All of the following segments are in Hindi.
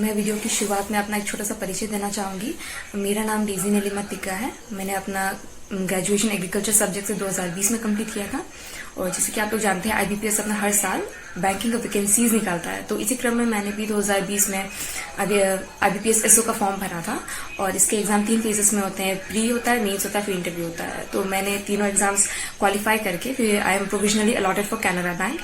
मैं वीडियो की शुरुआत में अपना एक छोटा सा परिचय देना चाहूँगी। मेरा नाम डेजी नीलिमा तिक्का है। मैंने अपना ग्रेजुएशन एग्रीकल्चर सब्जेक्ट से 2020 में कंप्लीट किया था। और जैसे कि आप लोग जानते हैं, आईबीपीएस अपना हर साल बैंकिंग का वैकेंसीज निकालता है। तो इसी क्रम में मैंने भी 2020 में आईबीपीएस एसओ का फॉर्म भरा था। और इसके एग्जाम 3 फेजेस में होते हैं, प्री होता है, मेंस होता है, फिर इंटरव्यू होता है। तो मैंने तीनों एग्जाम्स क्वालिफाई करके फिर I am provisionally allotted for Canara bank.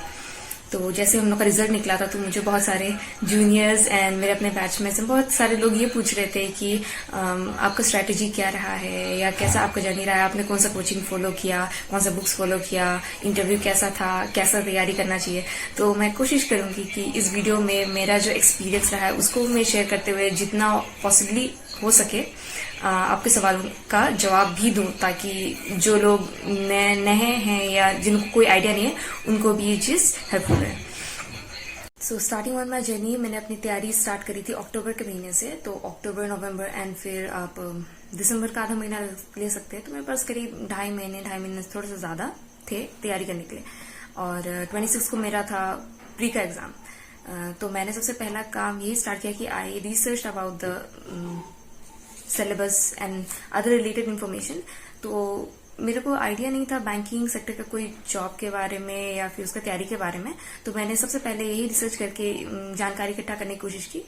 तो जैसे हम लोग का रिजल्ट निकला था तो मुझे बहुत सारे जूनियर्स एंड मेरे अपने बैच में से बहुत सारे लोग ये पूछ रहे थे कि आपका स्ट्रैटेजी क्या रहा है या कैसा आपका जर्नी रहा है, आपने कौन सा कोचिंग फॉलो किया, कौन सा बुक्स फॉलो किया, इंटरव्यू कैसा था, कैसा तैयारी करना चाहिए। तो मैं कोशिश करूंगी कि इस वीडियो में मेरा जो एक्सपीरियंस रहा है उसको मैं शेयर करते हुए जितना पॉसिबली हो सके आपके सवालों का जवाब भी दूं, ताकि जो लोग नए हैं या जिनको कोई आइडिया नहीं है उनको भी ये चीज हेल्पफुल है। So starting on my journey, मैंने अपनी तैयारी स्टार्ट करी थी अक्टूबर के महीने से। तो अक्टूबर, नवंबर एंड फिर आप दिसंबर का आधा महीना ले सकते हैं। तो मेरे पास करीब 2.5 महीने थोड़ा सा ज्यादा थे तैयारी करने के लिए। और 26 को मेरा था प्री का एग्जाम। तो मैंने सबसे पहला काम यही स्टार्ट किया कि I research about the syllabus and other related information. तो मेरे को आइडिया नहीं था बैंकिंग सेक्टर का कोई जॉब के बारे में या फिर उसका तैयारी के बारे में। तो मैंने सबसे पहले यही रिसर्च करके जानकारी इकट्ठा करने की कोशिश की।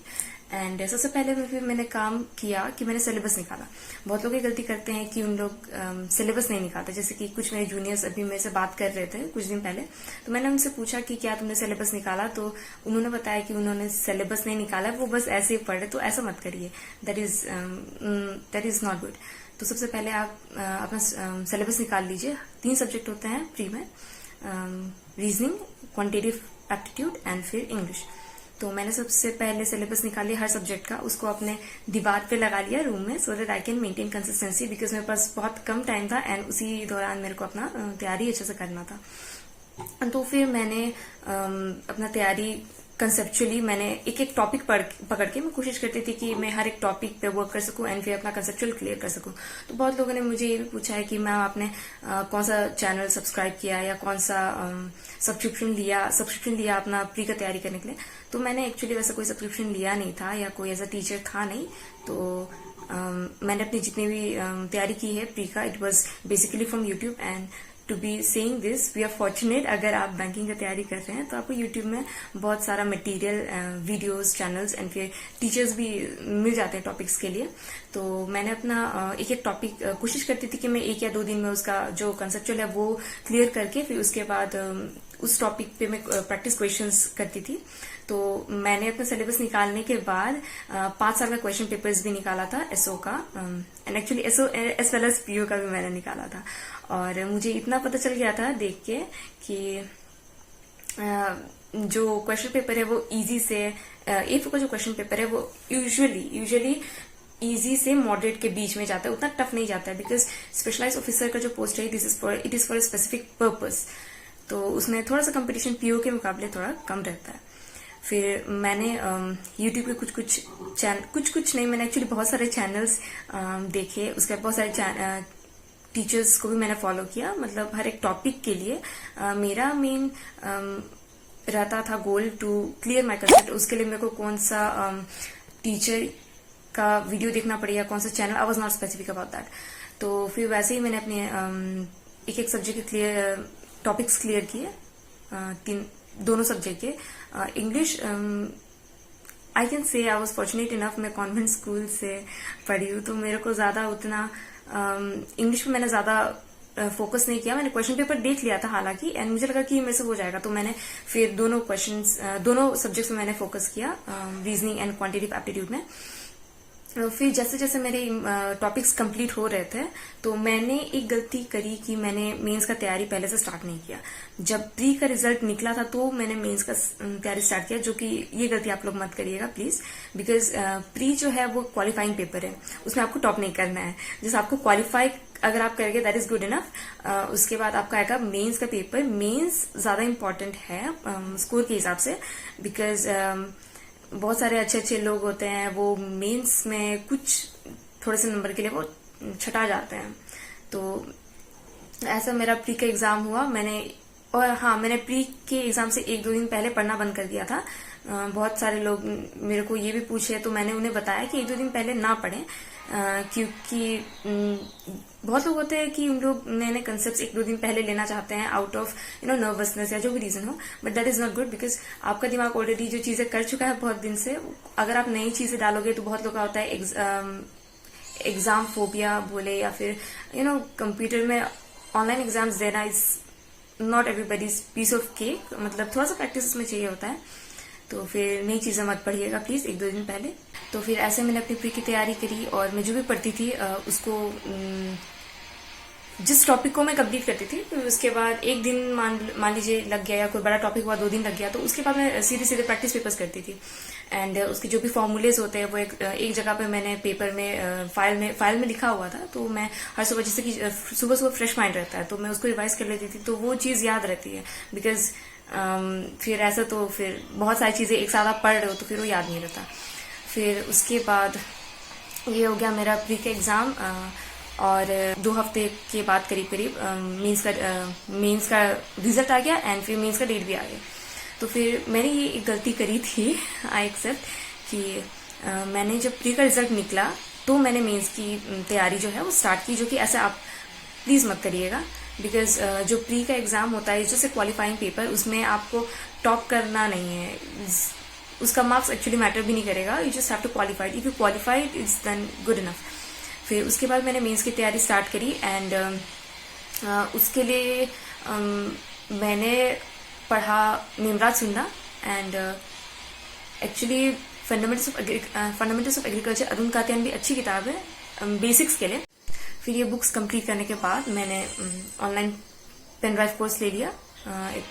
एंड सबसे पहले फिर मैंने काम किया कि मैंने सिलेबस निकाला। बहुत लोग ये गलती करते हैं कि उन लोग सिलेबस नहीं निकालते। जैसे कि कुछ मेरे जूनियर्स अभी मेरे से बात कर रहे थे कुछ दिन पहले, तो मैंने उनसे पूछा कि क्या तुमने सिलेबस निकाला, तो उन्होंने बताया कि उन्होंने सिलेबस नहीं निकाला, वो बस ऐसे ही पढ़े। तो ऐसा मत करिए, दैट इज नॉट गुड। तो सबसे पहले आप अपना सिलेबस निकाल लीजिए। 3 सब्जेक्ट होते हैं प्री में, रीजनिंग, क्वांटिटेटिव एप्टीट्यूड एंड फिर इंग्लिश। तो मैंने सबसे पहले सिलेबस निकाल लिया हर सब्जेक्ट का, उसको अपने दीवार पे लगा लिया रूम में, so that I can maintain consistency, because मेरे पास बहुत कम टाइम था एंड उसी दौरान मेरे को अपना तैयारी अच्छे से करना था। तो फिर मैंने अपना तैयारी कंसेप्चुअली मैंने एक टॉपिक पकड़ के मैं कोशिश करती थी कि मैं हर एक टॉपिक पे वर्क कर सकूं एंड फिर अपना कंसेप्चुअल क्लियर कर सकूं। तो बहुत लोगों ने मुझे ये भी पूछा है कि मैम आपने कौन सा चैनल सब्सक्राइब किया या कौन सा सब्सक्रिप्शन लिया अपना प्री का तैयारी करने के लिए। तो मैंने एक्चुअली वैसा कोई सब्सक्रिप्शन लिया नहीं था या कोई एज अ टीचर था नहीं। तो मैंने अपनी जितनी भी तैयारी की है प्री का, it was basically from YouTube. And to be saying this, we are fortunate, अगर आप बैंकिंग की तैयारी कर रहे हैं तो आपको यूट्यूब में बहुत सारा मटेरियल, वीडियोस, चैनल्स एंड फिर टीचर्स भी मिल जाते हैं टॉपिक्स के लिए। तो मैंने अपना एक टॉपिक कोशिश करती थी कि मैं 1 या 2 दिन में उसका जो कंसेप्चुअल है वो क्लियर करके फिर उसके बाद उस टॉपिक पे मैं प्रैक्टिस क्वेश्चंस करती थी। तो मैंने अपना सिलेबस निकालने के बाद 5 साल का क्वेश्चन पेपर्स भी निकाला था एसओ का, and actually SO as well as PO का भी मैंने निकाला था। और मुझे इतना पता चल गया था देख के कि जो क्वेश्चन पेपर है वो इजी से, एफ का जो क्वेश्चन पेपर है वो यूजुअली इजी से मॉडरेट के बीच में जाता है, उतना टफ नहीं जाता है, बिकॉज स्पेशलाइज ऑफिसर का जो पोस्ट है it is for specific purpose. तो उसमें थोड़ा सा कंपटीशन पीओ के मुकाबले थोड़ा कम रहता है। फिर मैंने यूट्यूब पे कुछ नहीं, मैंने एक्चुअली बहुत सारे चैनल्स देखे। उसके बाद बहुत सारे टीचर्स को भी मैंने फॉलो किया। मतलब हर एक टॉपिक के लिए मेरा मेन रहता था goal to clear my concept. उसके लिए मेरे को कौन सा टीचर का वीडियो देखना पड़ेगा, कौन सा channel, I was not specific about that. तो फिर वैसे ही मैंने अपने एक सब्जेक्ट के टॉपिक्स क्लियर किए, दोनों सब्जेक्ट के। English, I can say I was fortunate enough, मैं कॉन्वेंट स्कूल से पढ़ी हूँ, तो मेरे को ज्यादा उतना इंग्लिश पे मैंने ज्यादा फोकस नहीं किया। मैंने क्वेश्चन पेपर देख लिया था हालांकि, एंड मुझे लगा कि मेरे से हो जाएगा। तो मैंने फिर दोनों सब्जेक्ट्स में मैंने फोकस किया, रीजनिंग एंड क्वांटिटेटिव एप्टीट्यूड में। फिर जैसे जैसे मेरे टॉपिक्स कंप्लीट हो रहे थे तो मैंने एक गलती करी कि मैंने मेंस का तैयारी पहले से स्टार्ट नहीं किया। जब प्री का रिजल्ट निकला था तो मैंने मेंस का तैयारी स्टार्ट किया, जो कि ये गलती आप लोग मत करिएगा प्लीज, बिकॉज प्री जो है वो क्वालिफाइंग पेपर है, उसमें आपको टॉप नहीं करना है। जैसे आपको क्वालिफाई अगर आप करेंगे दैट इज गुड इनफ। उसके बाद आपका आएगा मेंस का पेपर। मेंस ज्यादा इंपॉर्टेंट है स्कोर के हिसाब से, बिकॉज बहुत सारे अच्छे लोग होते हैं, वो मेंस में कुछ थोड़े से नंबर के लिए वो छटा जाते हैं। तो ऐसा मेरा प्री का एग्जाम हुआ। मैंने प्री के एग्जाम से 1-2 दिन पहले पढ़ना बंद कर दिया था। बहुत सारे लोग मेरे को ये भी पूछे, तो मैंने उन्हें बताया कि 1-2 दिन पहले ना पढ़ें, क्योंकि बहुत लोग होते हैं कि उन लोग नए नए कंसेप्ट 1-2 दिन पहले लेना चाहते हैं आउट ऑफ नर्वसनेस या जो भी रीजन हो, but that is not good, because आपका दिमाग ऑलरेडी जो चीजें कर चुका है बहुत दिन से, अगर आप नई चीजें डालोगे तो बहुत लोग का होता है एग्जाम फोबिया बोले, या फिर कंप्यूटर में ऑनलाइन एग्जाम्स देना is not everybody's piece of cake, मतलब थोड़ा सा प्रैक्टिस इसमें चाहिए होता है। तो फिर नई चीजें मत पढ़िएगा प्लीज 1-2 दिन पहले। तो फिर ऐसे मैंने अपनी प्री की तैयारी करी, और मैं जो भी पढ़ती थी उसको जिस टॉपिक को मैं कंप्लीट करती थी, तो उसके बाद एक दिन मान लीजिए लग गया, या कोई बड़ा टॉपिक हुआ 2 दिन लग गया, तो उसके बाद मैं सीधे सीधे प्रैक्टिस पेपर्स करती थी। एंड उसके जो भी फॉर्मूलेज होते हैं वो एक जगह पे मैंने पेपर में फाइल में लिखा हुआ था, तो मैं हर सुबह, जैसे कि सुबह फ्रेश माइंड रहता है, तो मैं उसको रिवाइज कर लेती थी, तो वो चीज याद रहती है। बिकॉज फिर ऐसा तो फिर बहुत सारी चीजें एक साथ आप पढ़ रहे हो तो फिर वो याद नहीं रहता। फिर उसके बाद ये हो गया मेरा प्री का एग्जाम, और 2 हफ्ते के बाद करीब करीब मेंस का रिजल्ट आ गया, एंड फिर मेंस का डेट भी आ गया। तो फिर मैंने ये एक गलती करी थी, आई एक्सेप्ट, कि मैंने जब प्री का रिजल्ट निकला तो मैंने मेंस की तैयारी जो है वो स्टार्ट की, जो कि ऐसा आप प्लीज मत करिएगा। बिकॉज जो प्री का एग्जाम होता है, जैसे क्वालिफाइंग पेपर, उसमें आपको टॉप करना नहीं है, उसका मार्क्स एक्चुअली मैटर भी नहीं करेगा, you just have to qualified, if you qualified it's then good enough. फिर उसके बाद मैंने मेंस की तैयारी स्टार्ट करी, एंड उसके लिए मैंने पढ़ा Nimraj Sunda, and actually fundamentals of agriculture, Arun Katyayan भी अच्छी किताब है बेसिक्स के लिए। फिर ये बुक्स कंप्लीट करने के बाद मैंने ऑनलाइन पेन ड्राइव कोर्स ले लिया एक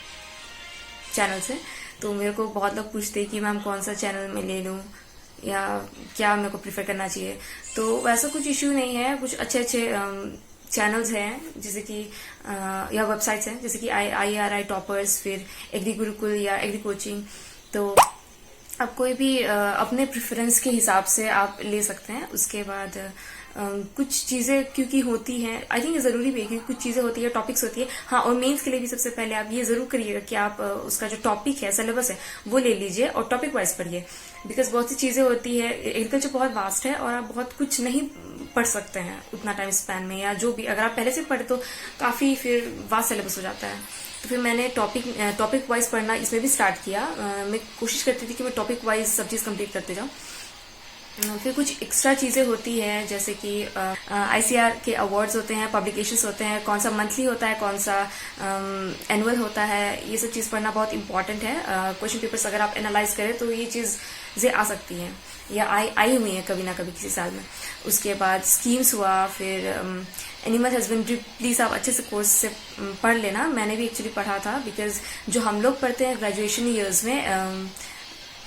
चैनल से। तो मेरे को बहुत लोग पूछते हैं कि मैम कौन सा चैनल में ले लूं, या क्या मेरे को प्रीफर करना चाहिए। तो वैसा कुछ इश्यू नहीं है, कुछ अच्छे चैनल्स हैं, जैसे कि या वेबसाइट्स हैं, जैसे कि IRI टॉपर्स, फिर एग्री गुरुकुल या एग्री कोचिंग। तो आप कोई भी अपने प्रेफरेंस के हिसाब से आप ले सकते हैं। उसके बाद कुछ चीजें क्योंकि होती हैं, आई थिंक जरूरी भी है कि कुछ चीजें होती है, टॉपिक्स होती है। हाँ, और मेंस के लिए भी सबसे पहले आप ये जरूर करिएगा कि आप उसका जो टॉपिक है, सिलेबस है, वो ले लीजिए और टॉपिक वाइज पढ़िए। बिकॉज बहुत सी चीजें होती है, एग्रीकल्चर बहुत वास्ट है और आप बहुत कुछ नहीं पढ़ सकते हैं उतना टाइम स्पैन में, या जो भी अगर आप पहले से पढ़े तो काफी फिर वास्ट सिलेबस हो जाता है। तो फिर मैंने टॉपिक वाइज पढ़ना इसमें भी स्टार्ट किया। मैं कोशिश करती थी कि मैं टॉपिक वाइज सब चीज कंप्लीट करते जाऊँ। फिर कुछ एक्स्ट्रा चीजें होती है, जैसे कि ICAR के अवार्ड्स होते हैं, पब्लिकेशंस होते हैं, कौन सा मंथली होता है, कौन सा एनुअल होता है, ये सब चीज पढ़ना बहुत इंपॉर्टेंट है। क्वेश्चन पेपर्स अगर आप एनालाइज करें तो ये चीजें आ सकती हैं, या आई हुई है कभी ना कभी किसी साल में। उसके बाद स्कीम्स हुआ, फिर एनिमल हस्बेंड्री, प्लीज आप अच्छे से कोर्स से पढ़ लेना। मैंने भी एक्चुअली पढ़ा था, बिकॉज जो हम लोग पढ़ते हैं ग्रेजुएशन ईयर्स में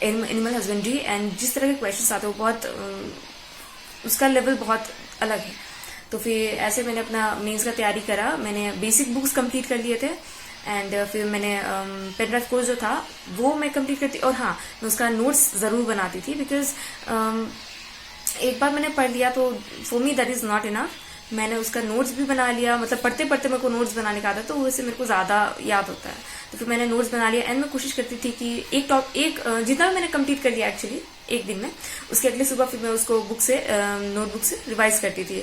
एनिमल हस्बेंड्री, एंड जिस तरह के क्वेश्चंस आते हैं वो बहुत उसका लेवल बहुत अलग है। तो फिर ऐसे मैंने अपना मेंस का तैयारी करा। मैंने बेसिक बुक्स कंप्लीट कर लिए थे, एंड फिर मैंने पेन ड्राइव कोर्स जो था वो मैं कंप्लीट करती, और हाँ, मैं उसका नोट्स जरूर बनाती थी। बिकॉज एक बार मैंने पढ़ लिया तो for me that is not enough. मैंने उसका नोट्स भी बना लिया, मतलब पढ़ते पढ़ते मेरे को नोट्स बनाने का आता, तो वैसे मेरे को ज्यादा याद होता है। तो फिर मैंने नोट्स बना लिया, एंड मैं कोशिश करती थी कि एक जितना भी मैंने कंप्लीट कर लिया एक्चुअली एक दिन में, उसके अगले सुबह फिर मैं उसको नोटबुक से रिवाइज करती थी।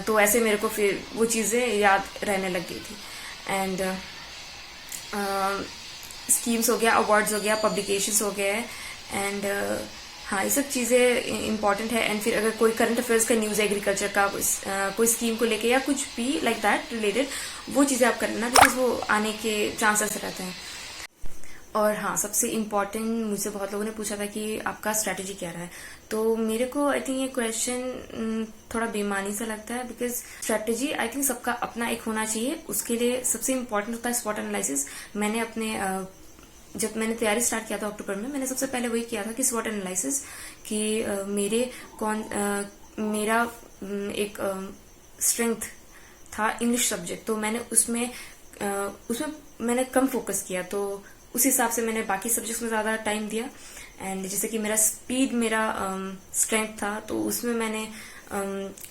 तो ऐसे मेरे को फिर वो चीजें याद रहने लग गई थी। एंड स्कीम्स हो गया, अवार्ड्स हो गया, पब्लिकेशंस हो गए, एंड हाँ, ये सब चीजें इम्पोर्टेंट है। एंड फिर अगर कोई करंट अफेयर्स का न्यूज, एग्रीकल्चर का कोई स्कीम को लेके या कुछ भी लाइक दैट रिलेटेड, वो चीजें आप कर लेना, बिकॉज वो आने के चांसेस रहते हैं। और हाँ, सबसे इम्पोर्टेंट, मुझसे बहुत लोगों ने पूछा था कि आपका स्ट्रेटेजी क्या रहा है। तो मेरे को आई थिंक ये क्वेश्चन थोड़ा बेमानी सा लगता है, बिकॉज स्ट्रेटेजी आई थिंक सबका अपना एक होना चाहिए। उसके लिए सबसे इम्पोर्टेंट होता है स्वॉट एनालिसिस। मैंने जब मैंने तैयारी स्टार्ट किया था अक्टूबर में, मैंने सबसे पहले वही किया था कि स्वॉट एनालिसिस, कि मेरा एक स्ट्रेंथ था इंग्लिश सब्जेक्ट, तो मैंने उसमें मैंने कम फोकस किया, तो उस हिसाब से मैंने बाकी सब्जेक्ट्स में ज्यादा टाइम दिया। एंड जैसे कि मेरा स्पीड मेरा स्ट्रेंथ था, तो उसमें मैंने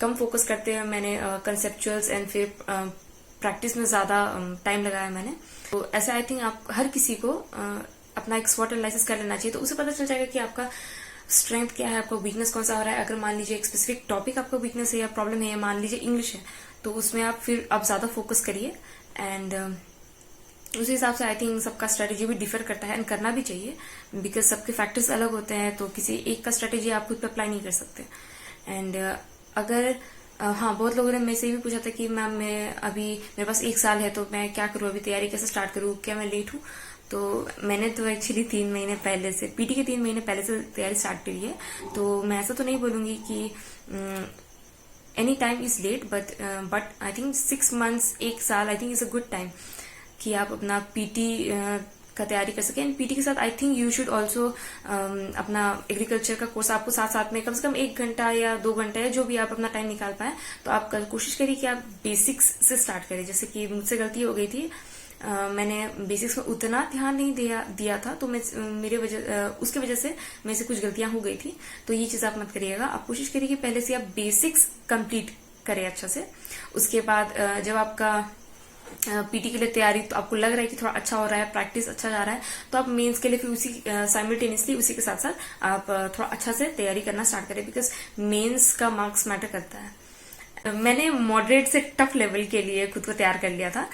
कम फोकस करते हुए मैंने कंसेप्चुअल्स एंड फिर प्रैक्टिस में ज्यादा टाइम लगाया मैंने। तो ऐसा आई थिंक आप हर किसी को अपना एक स्वॉट एनालिसिस कर लेना चाहिए, तो उसे पता चल जाएगा कि आपका स्ट्रेंथ क्या है, आपका वीकनेस कौन सा हो रहा है। अगर मान लीजिए एक स्पेसिफिक टॉपिक आपका वीकनेस है या प्रॉब्लम है, या मान लीजिए इंग्लिश है, तो उसमें आप ज्यादा फोकस करिए। एंड उसी हिसाब से आई थिंक सबका स्ट्रेटेजी भी डिफर करता है, एंड करना भी चाहिए, बिकॉज सबके फैक्टर्स अलग होते हैं, तो किसी एक का स्ट्रेटेजी आप खुद पे अप्लाई नहीं कर सकते। एंड अगर हाँ, बहुत लोगों ने मेरे से भी पूछा था कि मैम मैं अभी मेरे पास 1 साल है तो मैं क्या करूँ, अभी तैयारी कैसे स्टार्ट करूँ, क्या मैं लेट हूँ? तो मैंने तो एक्चुअली 3 महीने पहले से, पीटी के 3 महीने पहले से तैयारी स्टार्ट करी है। तो मैं ऐसा तो नहीं बोलूंगी कि any time is late, but I think 6 months, 1 साल I think is a good time कि आप अपना पीटी का तैयारी कर सकें। एंड पीटी के साथ I think you should also अपना एग्रीकल्चर का कोर्स आपको साथ साथ में कम से कम 1 घंटा या 2 घंटा या जो भी आप अपना टाइम निकाल पाए, तो आप कोशिश करिए कि आप बेसिक्स से स्टार्ट करें। जैसे कि मुझसे गलती हो गई थी, मैंने बेसिक्स में उतना ध्यान नहीं दिया था, तो उसके वजह से मेरे से कुछ गलतियां हो गई थी। तो ये चीज आप मत करिएगा। आप कोशिश करिए कि पहले से आप बेसिक्स कंप्लीट करें अच्छा से। उसके बाद जब आपका पीटी के लिए तैयारी, तो आपको लग रहा है कि थोड़ा अच्छा हो रहा है, प्रैक्टिस अच्छा जा रहा है, तो आप मेंस के लिए फिर उसी साइमल्टेनियसली उसी के साथ साथ आप थोड़ा अच्छा से तैयारी करना स्टार्ट करें, बिकॉज मेंस का मार्क्स मैटर करता है। मैंने मॉडरेट से टफ लेवल के लिए खुद को तैयार कर लिया था।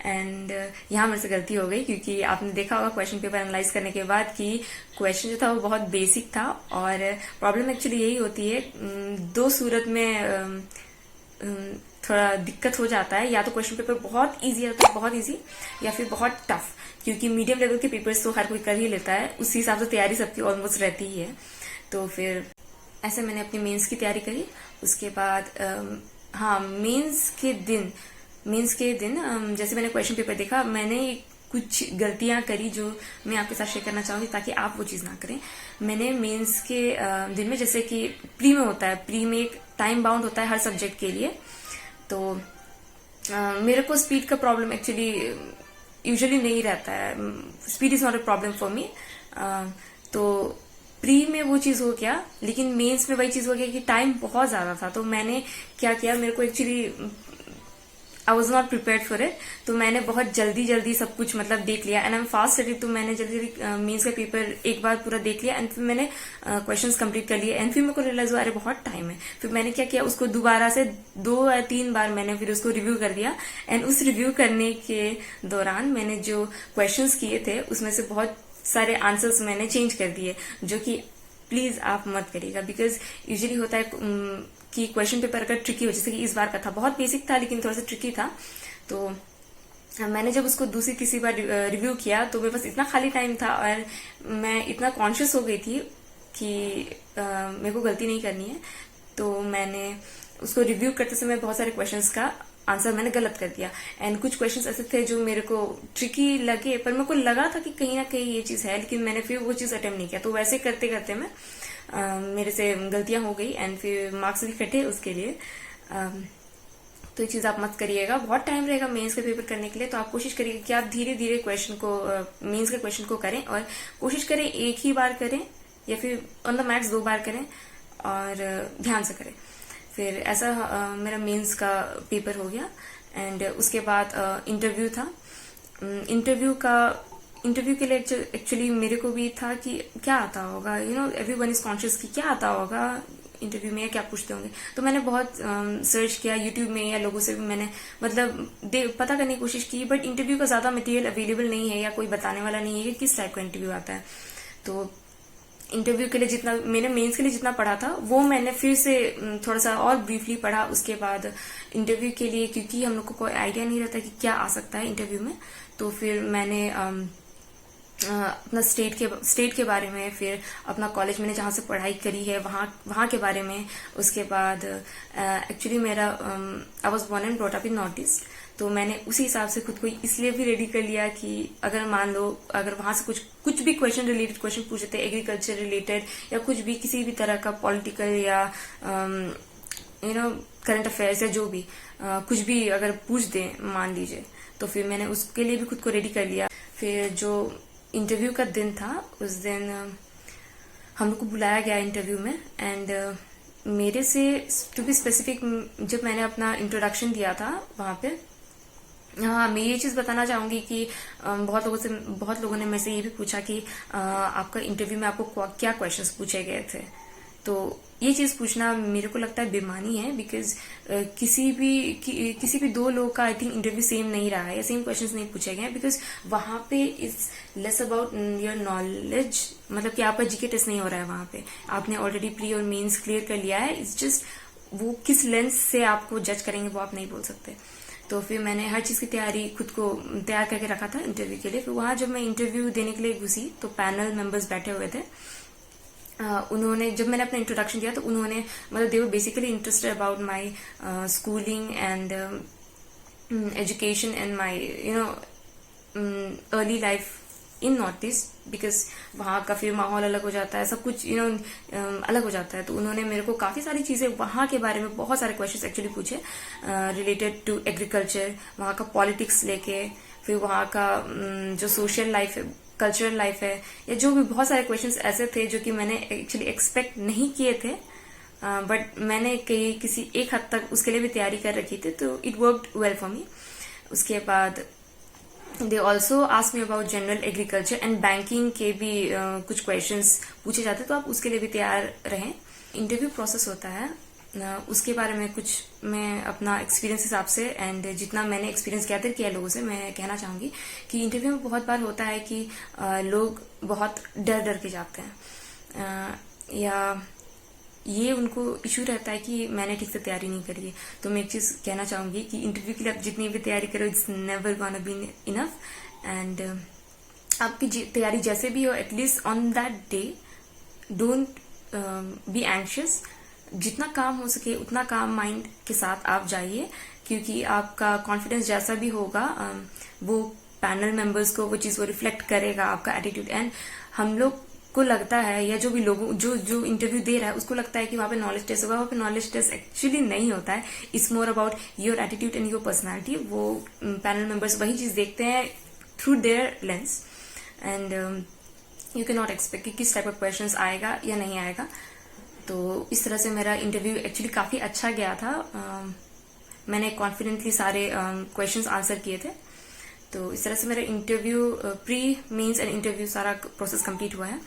एंड यहाँ मेरे से गलती हो गई, क्योंकि आपने देखा होगा क्वेश्चन पेपर एनालाइज करने के बाद कि क्वेश्चन जो था वो बहुत बेसिक था। और प्रॉब्लम एक्चुअली यही होती है, 2 सूरत में थोड़ा दिक्कत हो जाता है, या तो क्वेश्चन पेपर बहुत इजी होता है, बहुत इजी, या फिर बहुत टफ, क्योंकि मीडियम लेवल के पेपर्स तो हर कोई कर ही लेता है, उसी हिसाब से तैयारी सबकी ऑलमोस्ट रहती ही है। तो फिर ऐसे मैंने अपनी मेंस की तैयारी करी। उसके बाद हाँ, मेंस के दिन जैसे मैंने क्वेश्चन पेपर देखा, मैंने कुछ गलतियां करी जो मैं आपके साथ शेयर करना चाहूंगी, ताकि आप वो चीज ना करें। मैंने मेंस के दिन में, जैसे कि प्री में होता है, प्री में एक टाइम बाउंड होता है हर सब्जेक्ट के लिए, तो मेरे को स्पीड का प्रॉब्लम एक्चुअली यूजुअली नहीं रहता है। Speed is not a problem for me. तो प्री में वो चीज हो गया, लेकिन मेंस में वही चीज हो गया कि टाइम बहुत ज्यादा था। तो मैंने क्या किया, मेरे को actually I was not prepared for it, तो मैंने बहुत जल्दी सब कुछ मतलब देख लिया। And I am fast study, तो मैंने जल्दी मेंस का पेपर एक बार पूरा देख लिया, एंड फिर मैंने क्वेश्चंस कंप्लीट कर लिए। एंड फिर मेरे को रियलाइज हुआ अरे बहुत टाइम है। फिर मैंने क्या किया, उसको दोबारा से 2 या 3 बार मैंने फिर उसको रिव्यू कर दिया। एंड उस रिव्यू करने के दौरान मैंने जो क्वेश्चंस किए थे, उसमें से बहुत सारे आंसर्स मैंने चेंज कर दिए, जो कि प्लीज आप मत करिएगा, बिकॉज यूजुअली होता है कि क्वेश्चन पेपर अगर ट्रिकी हो, जैसे कि इस बार का था, बहुत बेसिक था लेकिन थोड़ा सा ट्रिकी था। तो मैंने जब उसको दूसरी तीसरी बार रिव्यू किया, तो मेरे पास इतना खाली टाइम था और मैं इतना कॉन्शियस हो गई थी कि मेरे को गलती नहीं करनी है। तो मैंने उसको रिव्यू करते समय बहुत सारे क्वेश्चंस का आंसर मैंने गलत कर दिया। एंड कुछ क्वेश्चंस ऐसे थे जो मेरे को ट्रिकी लगे, पर मेरे को लगा था कि कहीं ना कहीं ये चीज है, लेकिन मैंने फिर वो चीज अटेम्प्ट नहीं किया। तो वैसे करते करते मैं मेरे से गलतियां हो गई, एंड फिर मार्क्स भी कटे उसके लिए। तो ये चीज आप मत करिएगा। बहुत टाइम रहेगा मेंस का पेपर करने के लिए, तो आप कोशिश करिए कि आप धीरे धीरे क्वेश्चन को, मेंस के क्वेश्चन को करें, और कोशिश करें एक ही बार करें या फिर ऑन द मैक्स 2 बार करें, और ध्यान से करें। फिर ऐसा मेरा मेंस का पेपर हो गया। एंड उसके बाद इंटरव्यू था। इंटरव्यू के लिए एक्चुअली मेरे को भी था कि क्या आता होगा, एवरीवन इज कॉन्शियस कि क्या आता होगा इंटरव्यू में, या क्या पूछते होंगे। तो मैंने बहुत सर्च किया यूट्यूब में, या लोगों से भी मैंने मतलब पता करने की कोशिश की, बट इंटरव्यू का ज्यादा मटेरियल अवेलेबल नहीं है, या कोई बताने वाला नहीं है कि किस टाइप का इंटरव्यू आता है। तो इंटरव्यू के लिए जितना मैंने मेंस के लिए जितना पढ़ा था, वो मैंने फिर से थोड़ा सा और ब्रीफली पढ़ा। उसके बाद इंटरव्यू के लिए, क्योंकि हम लोग को कोई आइडिया नहीं रहता कि क्या आ सकता है इंटरव्यू में, तो फिर मैंने अपना स्टेट के बारे में, फिर अपना कॉलेज मैंने जहां से पढ़ाई करी है वहां के बारे में। उसके बाद एक्चुअली मेरा I was born and brought up in north east, तो मैंने उसी हिसाब से खुद को इसलिए भी रेडी कर लिया कि अगर मान लो अगर वहां से कुछ भी क्वेश्चन पूछे थे एग्रीकल्चर रिलेटेड, या कुछ भी किसी भी तरह का पॉलिटिकल या करंट अफेयर्स या जो भी कुछ भी अगर पूछ दे मान लीजिए, तो फिर मैंने उसके लिए भी खुद को रेडी कर लिया। फिर जो इंटरव्यू का दिन था, उस दिन हम लोग को बुलाया गया इंटरव्यू में। एंड मेरे से टू बी स्पेसिफिक, जब मैंने अपना इंट्रोडक्शन दिया था वहां पे, हाँ, मैं ये चीज बताना चाहूंगी कि बहुत लोगों ने मेरे से ये भी पूछा कि आपका इंटरव्यू में आपको क्या क्वेश्चंस पूछे गए थे। तो ये चीज पूछना मेरे को लगता है बेमानी है, बिकॉज किसी भी दो लोग का आई थिंक इंटरव्यू सेम नहीं रहा है या सेम क्वेश्चंस नहीं पूछे गए, बिकॉज वहां पे it's less about your knowledge, मतलब कि आपका जीके टेस्ट नहीं हो रहा है वहां पे, आपने ऑलरेडी प्री और मेंस क्लियर कर लिया है। इट्स जस्ट वो किस लेंस से आपको जज करेंगे वो आप नहीं बोल सकते। तो फिर मैंने हर चीज की तैयारी खुद को तैयार करके रखा था इंटरव्यू के लिए। फिर वहां जब मैं इंटरव्यू देने के लिए घुसी तो पैनल मेंबर्स बैठे हुए थे। उन्होंने जब मैंने अपना इंट्रोडक्शन दिया तो उन्होंने मतलब they were basically interested about my schooling and education and my early life in north East, because वहाँ का फिर माहौल अलग हो जाता है, सब कुछ अलग हो जाता है। तो उन्होंने मेरे को काफी सारी चीजें वहाँ के बारे में बहुत सारे क्वेश्चंस एक्चुअली पूछे रिलेटेड टू एग्रीकल्चर, वहाँ का पॉलिटिक्स लेके, फिर वहाँ का जो सोशल लाइफ है, कल्चरल लाइफ है, या जो भी बहुत सारे क्वेश्चंस ऐसे थे जो कि मैंने एक्चुअली एक्सपेक्ट नहीं किए थे, बट मैंने किसी एक हद तक उसके लिए भी तैयारी कर रखी थी, तो it worked well for me. उसके बाद they also ask me about general agriculture and banking के भी कुछ क्वेश्चंस पूछे जाते, तो आप उसके लिए भी तैयार रहें। इंटरव्यू प्रोसेस होता है, उसके बारे में कुछ मैं अपना एक्सपीरियंस हिसाब से एंड जितना मैंने एक्सपीरियंस गैदर किया लोगों से मैं कहना चाहूंगी कि इंटरव्यू में बहुत बार होता है कि लोग बहुत डर के जाते हैं, या ये उनको इशू रहता है कि मैंने ठीक से तैयारी नहीं करी है। तो मैं एक चीज कहना चाहूंगी कि इंटरव्यू के लिए आप जितनी भी तैयारी करो it's never gonna be enough, and आपकी तैयारी जैसे भी हो at least on that day don't be anxious. जितना काम हो सके उतना काम माइंड के साथ आप जाइए, क्योंकि आपका कॉन्फिडेंस जैसा भी होगा वो पैनल मेंबर्स को वो चीज वो रिफ्लेक्ट करेगा, आपका एटीट्यूड। एंड हम लोग को लगता है, या जो भी लोगों जो इंटरव्यू दे रहा है उसको लगता है कि वहां पे नॉलेज टेस्ट होगा, वहां पे नॉलेज टेस्ट एक्चुअली नहीं होता है। It's more about your attitude and your personality. वो पैनल मेंबर्स वही चीज देखते हैं through their lens, and you can not expect कि किस टाइप ऑफ क्वेश्चंस आएगा या नहीं आएगा। तो इस तरह से मेरा इंटरव्यू एक्चुअली काफी अच्छा गया था। मैंने कॉन्फिडेंटली सारे क्वेश्चंस आंसर किए थे। तो इस तरह से मेरा interview pre mains and interview सारा प्रोसेस कंप्लीट हुआ है।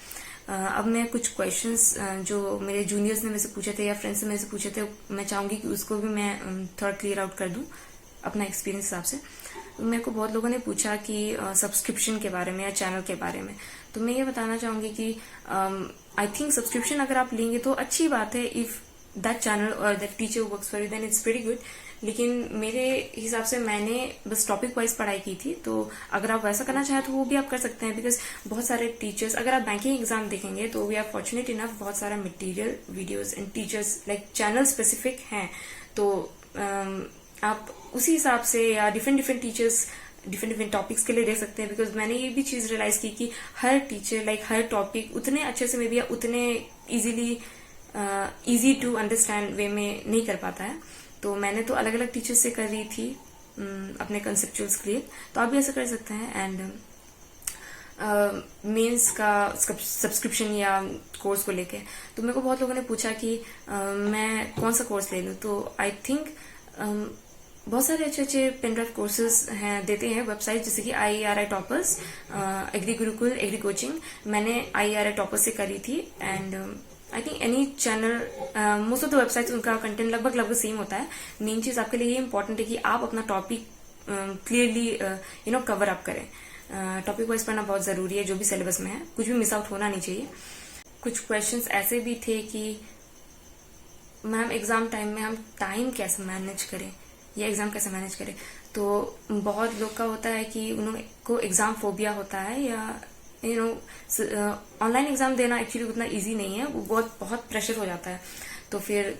अब मैं कुछ क्वेश्चंस जो मेरे जूनियर्स ने मेरे से पूछे थे या फ्रेंड्स ने मेरे से पूछे थे, मैं चाहूंगी कि उसको भी मैं थोड़ा क्लियर आउट कर दूं अपना एक्सपीरियंस हिसाब से। मेरे को बहुत लोगों ने पूछा कि सब्सक्रिप्शन के बारे में या चैनल के बारे में, तो मैं ये बताना चाहूंगी कि आई थिंक सब्सक्रिप्शन अगर आप लेंगे तो अच्छी बात है। इफ दैट चैनल और that teacher works for you then it's very good. लेकिन मेरे हिसाब से मैंने बस टॉपिक वाइज पढ़ाई की थी, तो अगर आप वैसा करना चाहें तो वो भी आप कर सकते हैं, बिकॉज बहुत सारे टीचर्स, अगर आप बैंकिंग एग्जाम देखेंगे तो वी आर फॉर्चुनेट इनफ, बहुत सारा material videos and teachers like channel specific हैं। तो आप उसी हिसाब से या डिफरेंट टीचर्स डिफरेंट टॉपिक्स के लिए देख सकते हैं। बिकॉज मैंने ये भी चीज रियलाइज की कि हर टीचर लाइक हर टॉपिक उतने अच्छे से मे बी उतने इजी टू अंडरस्टैंड वे में नहीं कर पाता है। तो मैंने तो अलग अलग टीचर्स से कर रही थी अपने कंसेप्चुअल्स के लिए, तो आप भी ऐसा कर सकते हैं। एंड मेंस का सब्सक्रिप्शन या कोर्स को लेके तो मेरे को बहुत लोगों ने पूछा कि मैं कौन सा कोर्स ले लूं। तो आई थिंक बहुत सारे अच्छे पेनड्राइव कोर्सेज हैं, देते हैं वेबसाइट, जैसे कि IARI toppers, agri Gurukul, agri coaching. मैंने IARI टॉपर्स से करी थी। And I think any channel, most of the websites उनका कंटेंट लगभग सेम होता है। मेन चीज आपके लिए ये इंपॉर्टेंट है कि आप अपना टॉपिक क्लियरली कवर अप करें। टॉपिक वाइज पढ़ना बहुत जरूरी है, जो भी सिलेबस में है, कुछ भी मिस आउट होना नहीं चाहिए। कुछ क्वेश्चंस ऐसे भी थे कि मैम एग्जाम टाइम में हम टाइम कैसे मैनेज करें या एग्जाम कैसे मैनेज करें। तो बहुत लोग का होता है कि उनको एग्जाम फोबिया होता है, या ऑनलाइन एग्जाम देना एक्चुअली उतना इजी नहीं है, वो बहुत प्रेशर हो जाता है। तो फिर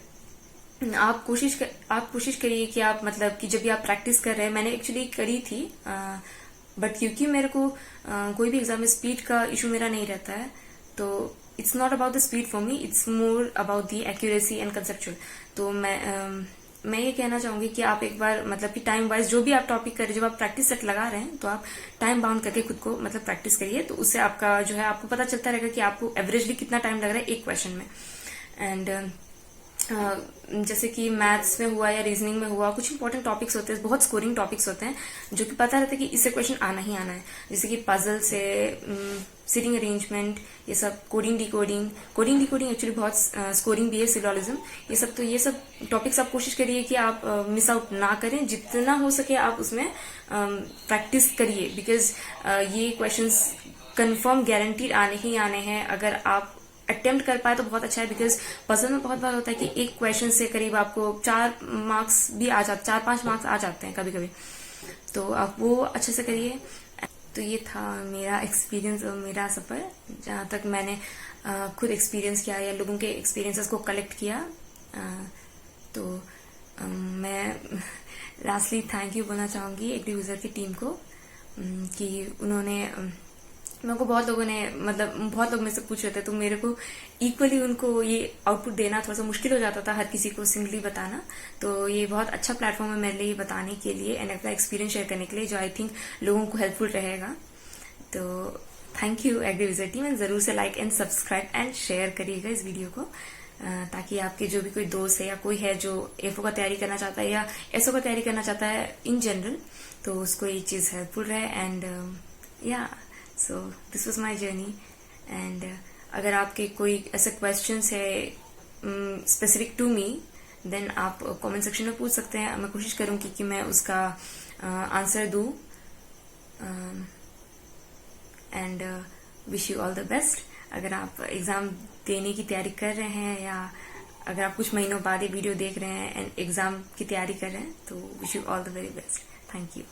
आप कोशिश करिए कि आप मतलब कि जब भी आप प्रैक्टिस कर रहे हैं, मैंने एक्चुअली करी थी, बट क्योंकि मेरे को कोई भी एग्जाम में स्पीड का इशू मेरा नहीं रहता है, तो it's not about the speed for me, it's more about the accuracy and conceptual. तो मैं ये कहना चाहूंगी कि आप एक बार मतलब कि टाइम वाइज जो भी आप टॉपिक करें, जब आप प्रैक्टिस सेट लगा रहे हैं तो आप टाइम बाउंड करके खुद को मतलब प्रैक्टिस करिए। तो उससे आपका जो है आपको पता चलता रहेगा कि आपको एवरेजली कितना टाइम लग रहा है एक क्वेश्चन में। एंड जैसे कि मैथ्स में हुआ या रीजनिंग में हुआ, कुछ इंपॉर्टेंट टॉपिक्स होते हैं, बहुत स्कोरिंग टॉपिक्स होते हैं जो कि पता रहता है कि इससे क्वेश्चन आना ही आना है, जैसे कि पजल से, सिटिंग अरेंजमेंट, ये सब, कोडिंग डिकोडिंग एक्चुअली बहुत स्कोरिंग भी है, सिलोजिज्म, ये सब। तो ये सब टॉपिक्स आप कोशिश करिए कि आप मिस आउट ना करें, जितना हो सके आप उसमें प्रैक्टिस करिए, बिकॉज ये क्वेश्चंस कंफर्म गारंटीड आने ही आने हैं। अगर आप अटेम्प्ट कर पाए तो बहुत अच्छा है, बिकॉज पजल में बहुत बार होता है कि एक क्वेश्चन से करीब आपको 4 मार्क्स भी आ जाते, 4-5 मार्क्स आ जाते हैं कभी कभी, तो आप वो अच्छे से करिए। तो ये था मेरा एक्सपीरियंस और मेरा सफर, जहाँ तक मैंने खुद एक्सपीरियंस किया या लोगों के एक्सपीरियंसेस को कलेक्ट किया। तो मैं लास्टली थैंक यू बोलना चाहूंगी एग्रीविजर की टीम को, कि उन्होंने मेरे को, बहुत लोगों ने, मतलब बहुत लोग मेरे से पूछ रहे थे, तो मेरे को इक्वली उनको ये आउटपुट देना थोड़ा सा मुश्किल हो जाता था, हर किसी को सिंगली बताना। तो ये बहुत अच्छा प्लेटफॉर्म है मेरे लिए बताने के लिए एंड अपना एक्सपीरियंस शेयर करने के लिए, जो आई थिंक लोगों को हेल्पफुल रहेगा। तो थैंक यू एग्रीविजर टीम, एंड जरूर से like and subscribe and share करिएगा इस वीडियो को, ताकि आपके जो भी कोई दोस्त है या कोई है जो एफओ का तैयारी करना चाहता है या एसओ का तैयारी करना चाहता है इन जनरल, तो उसको ये चीज हेल्पफुल रहे। एंड या so this was my journey. And अगर आपके कोई ऐसे क्वेश्चंस है स्पेसिफिक टू मी, देन आप कमेंट सेक्शन में पूछ सकते हैं, मैं कोशिश करूंगी कि मैं उसका आंसर दूं। And wish you all the best. अगर आप एग्जाम देने की तैयारी कर रहे हैं, या अगर आप कुछ महीनों बाद ये वीडियो देख रहे हैं एंड एग्जाम की तैयारी कर रहे हैं, तो wish you all the very best. Thank you.